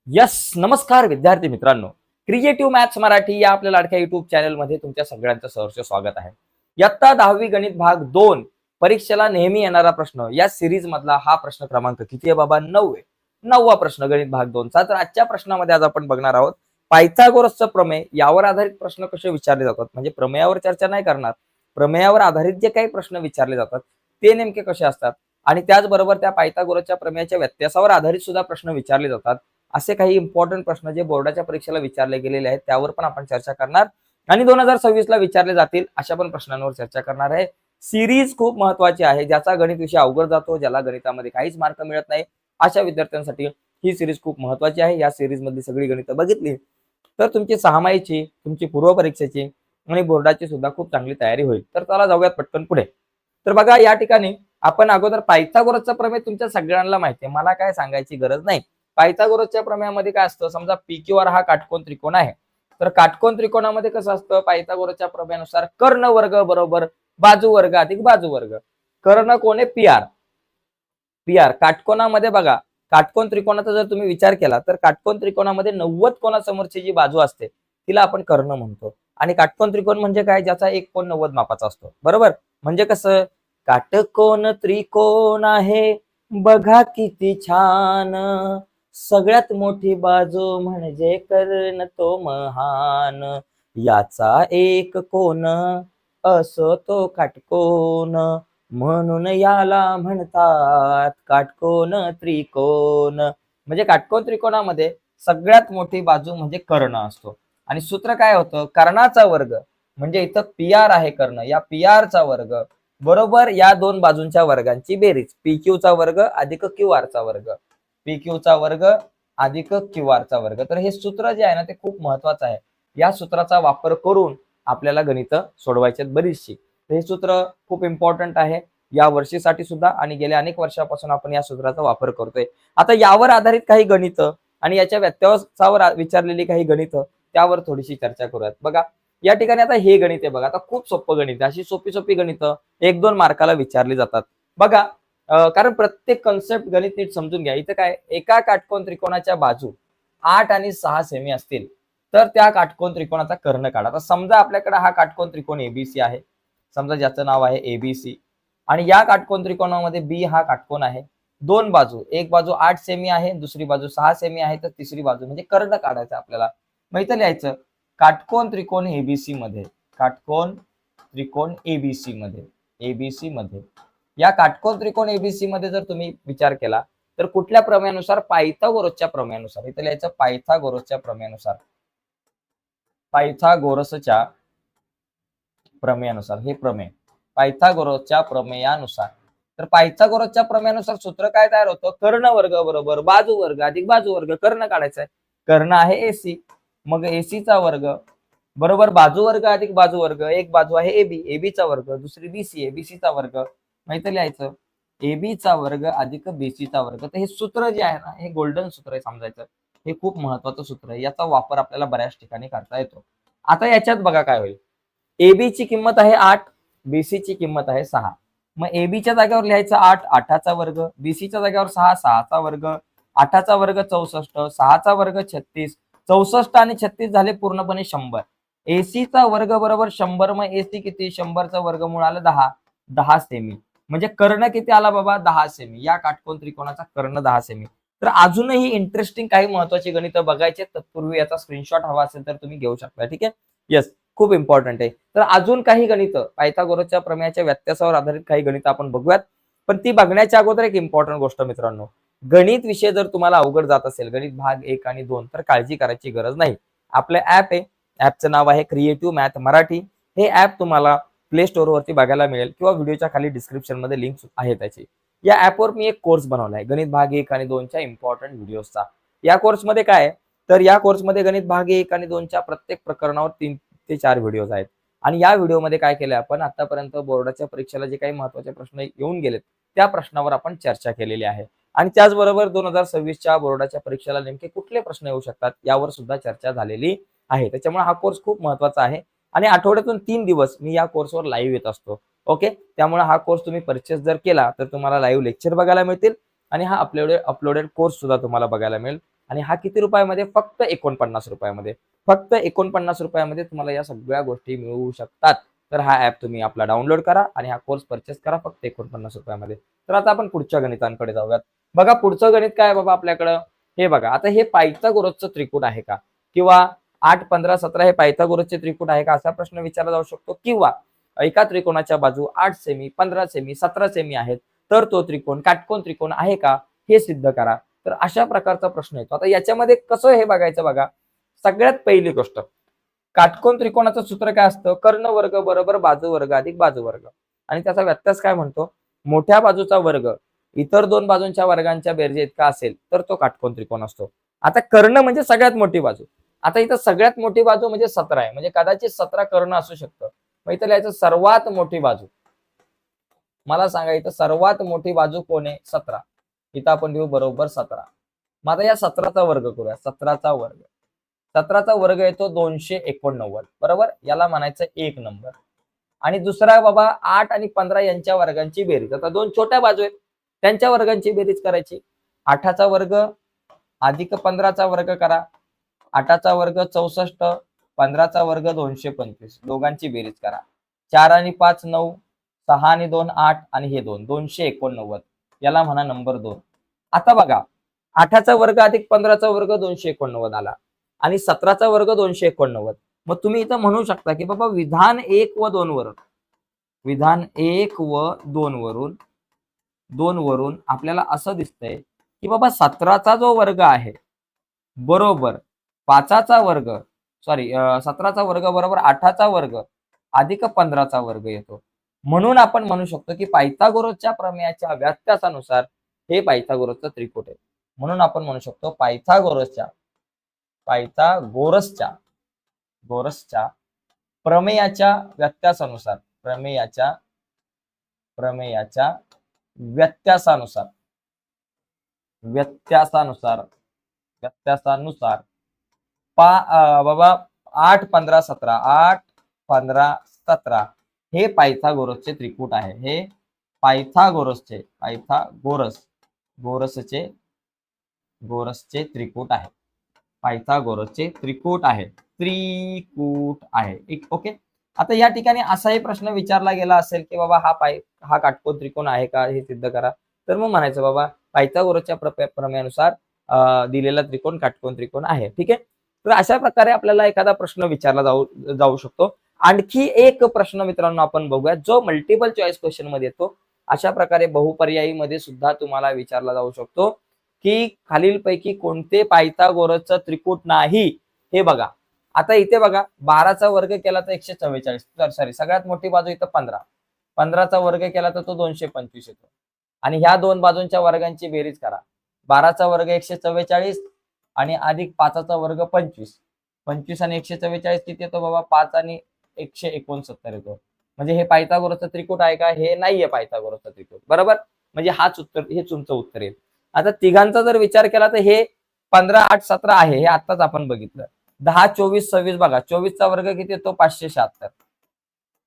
Yes, नमस्कार विद्यार्थी मित्रांनो. क्रिएटिव्ह मॅथ्स मराठी या आपल्या लाडक्या युट्यूब चॅनलमध्ये तुमच्या सगळ्यांचं सहर्ष स्वागत आहे. इयत्ता 10वी गणित भाग 2 परीक्षेला नेहमी येणारा प्रश्न या सिरीज मधला हा प्रश्न क्रमांक किती आहे बाबा? 9 आहे. 9वा प्रश्न गणित भाग 2 चा. तर आजच्या प्रश्नामध्ये आज आपण बघणार आहोत पायथागोरसचं प्रमेय यावर आधारित प्रश्न कसे विचारले जातात. म्हणजे प्रमेयावर चर्चा नाही करणार. प्रमेयावर आधारित जे काही प्रश्न विचारले जातात ते नेमके कसे असतात आणि त्याचबरोबर त्या पायथागोरसच्या प्रमेयाच्या व्यत्यासावर आधारित सुद्धा प्रश्न विचारले जातात. असे काही इम्पॉर्टंट प्रश्न जे बोर्डाच्या परीक्षेला विचारले गेलेले आहेत त्यावर पण आपण चर्चा करणार आणि 2026 ला विचारले जातील अशा पण प्रश्नांवर चर्चा करणार आहे. सिरीज खूप महत्वाची आहे. ज्याचा गणित विषय अवघड जातो, ज्याला गणितामध्ये काहीच मार्क मिळत नाही अशा विद्यार्थ्यांसाठी ही सिरीज खूप महत्वाची आहे. या सिरीज मधली सगळी गणितं बघितली तर तुमची सहामाहीची, तुमची पूर्व परीक्षेची आणि बोर्डाची सुद्धा खूप चांगली तयारी होईल. तर चला जाऊयात पटकन पुढे. तर बघा या ठिकाणी आपण अगोदर पायथागोरसचा प्रमेय तुमच्या सगळ्यांना माहिती आहे, मला काय सांगायची गरज नाही. पायथागोरसच्या प्रमेयामध्ये काय असतं, समजा PQR हा काटकोन त्रिकोण आहे. तर काटकोन त्रिकोणामध्ये कसं असतं, पायथागोरसच्या प्रमेयानुसार कर्ण वर्ग बरोबर बाजू वर्ग अधिक बाजू वर्ग. कर्ण कोण आहे? P R. काटकोनामध्ये बघा, काटकोन त्रिकोणाचा जर तुम्ही विचार केला तर काटकोन त्रिकोणामध्ये 90 कोणासमोरची जी बाजू असते तिला आपण कर्ण म्हणतो. आणि काटकोन त्रिकोण म्हणजे काय? ज्याचा एक कोन 90 मापाचा असतो. बरोबर. म्हणजे कसं, काटकोन त्रिकोण आहे बघा किती छान, सगळ्यात मोठी बाजू म्हणजे कर्ण तो महान, याचा एक कोन असो तो काटकोन, म्हणून याला म्हणतात काटकोन त्रिकोण. म्हणजे काटकोन त्रिकोणामध्ये सगळ्यात मोठी बाजू म्हणजे कर्ण असतो. आणि सूत्र काय होतं? कर्णाचा वर्ग म्हणजे इथं PR आहे कर्ण, या PR चा वर्ग बरोबर या दोन बाजूंच्या वर्गांची बेरीज, PQ चा वर्ग अधिक QR चा वर्ग. PQ चा वर्ग अधिक QR चा वर्ग. तर हे सूत्र जे आहे ना ते खूप महत्वाचं आहे. या सूत्राचा वापर करून आपल्याला गणित सोडवायचे बरीचशी. हे सूत्र खूप इम्पॉर्टंट आहे या वर्षीसाठी सुद्धा आणि गेल्या अनेक वर्षापासून आपण या सूत्राचा वापर करतोय. आता यावर आधारित काही गणित आणि याच्या व्यत्यासावर विचारलेली काही गणित त्यावर थोडीशी चर्चा करूयात. बघा या ठिकाणी आता हे गणित आहे बघा, आता खूप सोपं गणित आहे. अशी सोपी सोपी गणित 1-2 मार्काला विचारली जातात. बघा कारण प्रत्येक कन्सेप्ट गणित नीट समजून घ्या. इथं काय, एका काटकोन त्रिकोणाच्या बाजू 8 आणि 6 सेमी असतील तर त्या काटकोन त्रिकोणाचा कर्ण काढा. आता समजा आपल्याकडे हा काटकोन त्रिकोण ABC आहे, समजा ज्याचं नाव आहे ABC, आणि या काटकोन त्रिकोणामध्ये B हा काटकोन आहे. दोन बाजू, एक बाजू 8 सेमी आहे, दुसरी बाजू 6 सेमी आहे, तर तिसरी बाजू म्हणजे कर्ण काढायचं आपल्याला. मग इथं लिहायचं काटकोन त्रिकोण ABC मध्ये, काटकोन त्रिकोण ABC मध्ये या काटकोन त्रिकोण ABC मध्ये जर तुम्ही विचार केला तर कुठल्या प्रमेयानुसार? पायथागोरसच्या प्रमेयानुसार. इथं लिहायचं पायथागोरसच्या प्रमेयानुसार, पायथागोरसच्या प्रमेयानुसार. हे प्रमेय पायथागोरसच्या प्रमेयानुसार. तर पायथागोरसच्या प्रमेयानुसार सूत्र काय तयार होतं? कर्ण वर्ग बरोबर बाजू वर्ग अधिक बाजू वर्ग. कर्ण काढायचा आहे. कर्ण आहे AC, मग AC चा वर्ग बरोबर बाजू वर्ग अधिक बाजू वर्ग. एक बाजू आहे AB चा वर्ग, दुसरी BC चा वर्ग. माहिती लिहायचं AB चा वर्ग अधिक BC चा वर्ग. तर हे सूत्र जे आहे ना हे गोल्डन सूत्र आहे समजायचं. हे खूप महत्वाचं सूत्र आहे. याचा वापर आपल्याला बऱ्याच ठिकाणी करता येतो. आता याच्यात बघा काय होईल. AB ची किंमत आहे 8, BC ची किंमत आहे 6. मग AB च्या जागेवर लिहायचं 8, 8चा वर्ग, BC च्या जागेवर 6, 6चा वर्ग, 8चा वर्ग 64, 6चा वर्ग 36, 64 आणि 36 झाले पूर्णपणे 100. AC चा वर्ग बरोबर 100. मग AC किती? 100चा वर्गमूळ आलं 10, 10 सेमी. म्हणजे कर्ण किती आला बाबा? 10 सेमी. या काटकोन त्रिकोणाचा कर्ण 10 सेमी. तर अजूनही इंटरेस्टिंग काही महत्वाची गणितं बघायचे, तत्पूर्वी याचा स्क्रीनशॉट हवा असेल तर तुम्ही घेऊ शकता. ठीक आहे. येस, खूप इम्पॉर्टंट आहे. तर अजून काही गणित पायथागोरसच्या प्रमेयाच्या व्यत्यासावर आधारित काही गणित आपण बघूयात. पण ती बघण्याच्या अगोदर एक इम्पॉर्टंट गोष्ट मित्रांनो, गणित विषय जर तुम्हाला अवघड जात असेल, गणित भाग 1 आणि 2, तर काळजी करायची गरज नाही. आपलं ऍप आहे, ऍपचं नाव आहे क्रिएटिव्ह मॅथ मराठी. हे ऍप तुम्हाला प्ले स्टोअर वरती बघायला मिळेल किंवा व्हिडिओच्या खाली डिस्क्रिप्शन मध्ये लिंक आहे त्याची. या ऍपवर मी एक कोर्स बनवलाय गणित भाग 1 आणि 2च्या इम्पॉर्टंट व्हिडिओजचा. या कोर्समध्ये काय, तर या कोर्समध्ये गणित भाग 1 आणि 2च्या प्रत्येक प्रकरणावर 3 ते 4 व्हिडिओज आहेत. आणि या व्हिडिओमध्ये काय केलंय आपण, आतापर्यंत बोर्डाच्या परीक्षेला जे काही महत्त्वाचे प्रश्न येऊन गेलेत त्या प्रश्नावर आपण चर्चा केलेली आहे. आणि त्याचबरोबर 2026च्या बोर्डाच्या परीक्षेला नेमके कुठले प्रश्न येऊ शकतात यावर सुद्धा चर्चा झालेली आहे. त्याच्यामुळे हा कोर्स खूप महत्त्वाचा आहे. आणि आठवड्यातून 3 दिवस मी या कोर्सवर लाईव्ह येत असतो. ओके, त्यामुळे हा कोर्स तुम्ही परचेस जर केला तर तुम्हाला लाईव्ह लेक्चर बघायला मिळतील आणि हा अपलोडेड कोर्स सुद्धा तुम्हाला बघायला मिळेल. आणि हा किती रुपयामध्ये? फक्त 49 रुपयामध्ये. फक्त 49 रुपयामध्ये तुम्हाला या सगळ्या गोष्टी मिळू शकतात. तर हा ऍप तुम्ही आपला डाउनलोड करा आणि हा कोर्स परचेस करा फक्त 49 रुपयामध्ये. तर आता आपण पुढच्या गणितांकडे जाऊयात. बघा पुढचं गणित काय आहे बाबा आपल्याकडं? हे बघा, आता हे पायथागोरसचं त्रिकूट आहे का? किंवा 8, 15, 17 हे पायथागोरसचे त्रिकूट आहे का? असा प्रश्न विचारला जाऊ शकतो. किंवा एका त्रिकोणाच्या बाजू 8 सेमी, 15 सेमी, 17 सेमी आहेत, तर तो त्रिकोण काटकोन त्रिकोण आहे का? हे सिद्ध करा. तर अशा प्रकारचा प्रश्न येतो. आता याच्यामध्ये कसं हे बघायचं बघा. सगळ्यात पहिली गोष्ट, काटकोन त्रिकोणाचं सूत्र काय असतं? कर्ण वर्ग बरोबर बाजू वर्ग अधिक बाजू वर्ग. आणि त्याचा व्यत्यास काय म्हणतो? मोठ्या बाजूचा वर्ग इतर दोन बाजूंच्या वर्गांच्या बेरजे इतका असेल तर तो काटकोन त्रिकोण असतो. आता कर्ण म्हणजे सगळ्यात मोठी बाजू. आता इथं सगळ्यात मोठी बाजू म्हणजे 17 आहे, म्हणजे कदाचित 17 कर्ण असू शकतं. मग इथं लिहायचं सर्वात मोठी बाजू. मला सांगा इथं सर्वात मोठी बाजू कोण आहे? 17. इथं आपण लिहू बरोबर 17. मग आता या 17चा वर्ग करूया. 17चा वर्ग. 17चा वर्ग येतो 289 बरोबर. याला म्हणायचं 1 नंबर. आणि दुसरा बाबा 8 आणि 15 यांच्या वर्गांची बेरीज. आता दोन छोट्या बाजू आहेत, त्यांच्या वर्गांची बेरीज करायची. 8चा वर्ग अधिक 15चा वर्ग करा. 8चा वर्ग 64, 15चा वर्ग 225. दोघांची बेरीज करा. 4 आणि 5 9, 6 आणि 2 8 आणि हे 2 289. याला म्हणा नंबर 2. आता बघा 8चा वर्ग अधिक 15चा वर्ग 289 आला आणि 17चा वर्ग 289. मग तुम्ही इथं म्हणू शकता की बाबा विधान 1 व 2 वरून, विधान 1 व 2 वरून आपल्याला असं दिसतंय की बाबा 17चा जो वर्ग आहे बरोबर 5चा वर्ग, सॉरी 17चा वर्ग बरोबर 8चा वर्ग अधिक 15चा वर्ग येतो. म्हणून आपण म्हणू शकतो की पायथागोरसच्या प्रमेयाच्या व्याख्यानुसार हे पायथागोरसचं त्रिकूट आहे. म्हणून आपण म्हणू शकतो पायथागोरसच्या गोरसच्या प्रमेयाच्या व्याख्यानुसार प्रमेयाच्या व्यत्यासानुसार बाबा 8 15 17 8 15 17 हे पायथागोरसचे त्रिकूट आहे. हे पायथागोरसचे त्रिकूट आहे. पायथागोरसचे त्रिकूट आहे. ओके. आता या ठिकाणी असाही प्रश्न विचारला गेला असेल की बाबा हा काटकोन त्रिकोण आहे का हे सिद्ध करा. तर मग म्हणायचं बाबा पायथागोरसच्या प्रमेयानुसार दिलेला त्रिकोण काटकोन त्रिकोण आहे. ठीक आहे. तर अशा प्रकारे आपल्याला एखादा प्रश्न विचारला जाऊ शकतो. आणखी एक प्रश्न मित्रांनो आपण बघूया जो मल्टिपल चॉईस क्वेश्चन मध्ये येतो. अशा प्रकारे बहुपर्यायी मध्ये सुद्धा तुम्हाला विचारला जाऊ शकतो की खालीलपैकी कोणते पायथागोरसचं त्रिकूट नाही हे बघा. आता इथे बघा 12चा वर्ग केला तर 144, सॉरी सगळ्यात मोठी बाजू इथं 15. 15चा वर्ग केला तर तो 225 येतो. आणि ह्या दोन बाजूंच्या वर्गांची बेरीज करा. 12चा वर्ग 144 आणि अधिक 5चा वर्ग 25. 25 आणि 144 किती येतो बाबा? 5 आणि 169 येतो. म्हणजे हे पायथागोरसचं त्रिकूट आहे का? हे नाहीये पायथागोरसचं त्रिकूट बरोबर. म्हणजे हेच तुमचं उत्तर येईल. आता तिघांचा जर विचार केला तर हे 15 8 17 आहे, हे आताच आपण बघितलं. 10 24 26 बघा. 24चा वर्ग किती येतो? 576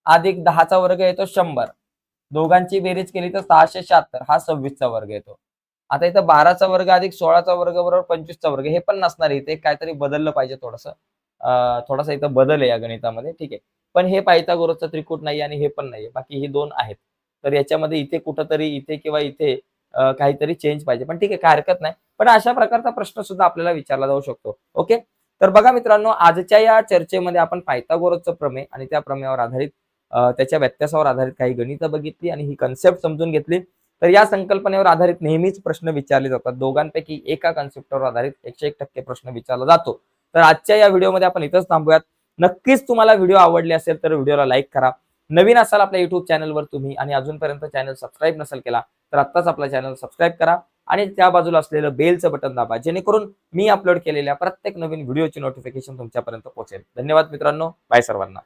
अधिक 10चा वर्ग येतो 100. दोघांची बेरीज केली तर 676. हा 26चा वर्ग येतो. आता इथं 12चा वर्ग अधिक 16चा वर्ग बरोबर 25चा वर्ग. हे पण नसणार, इथे काहीतरी बदललं पाहिजे थोडंसं. थोडासा इथं बदल आहे या गणितामध्ये. ठीक आहे. पण हे पायथागोरसचं त्रिकूट नाही आणि हे पण नाहीये. बाकी ही दोन आहेत. तर याच्यामध्ये इथे कुठंतरी इथे किंवा इथे काहीतरी चेंज पाहिजे. पण ठीक आहे, काय हरकत नाही. पण अशा प्रकारचा प्रश्न सुद्धा आपल्याला विचारला जाऊ शकतो. ओके. तर बघा मित्रांनो, आजच्या या चर्चेमध्ये आपण पायथागोरसचं प्रमेय आणि त्या प्रमेयावर आधारित त्याच्या व्यत्यासावर आधारित काही गणितं बघितली आणि ही कन्सेप्ट समजून घेतली. तर या संकल्पनेवर आधारित नेहमीच प्रश्न विचारले जातात. दोघांपैकी एका कन्सेप्टवर आधारित 101% प्रश्न विचारला जातो. तर आजच्या या व्हिडिओमध्ये आपण इथंच थांबूयात. नक्कीच तुम्हाला व्हिडिओ आवडले असेल तर व्हिडिओला लाईक करा. नवीन असाल आपल्या युट्यूब चॅनलवर तुम्ही आणि अजूनपर्यंत चॅनल सबस्क्राईब नसेल केला तर आत्ताच आपला चॅनल सबस्क्राईब करा आणि त्या बाजूला असलेलं बेलचं बटन दाबा, जेणेकरून मी अपलोड केलेल्या प्रत्येक नवीन व्हिडिओची नोटिफिकेशन तुमच्यापर्यंत पोहोचेल. धन्यवाद मित्रांनो. बाय सर्वांना.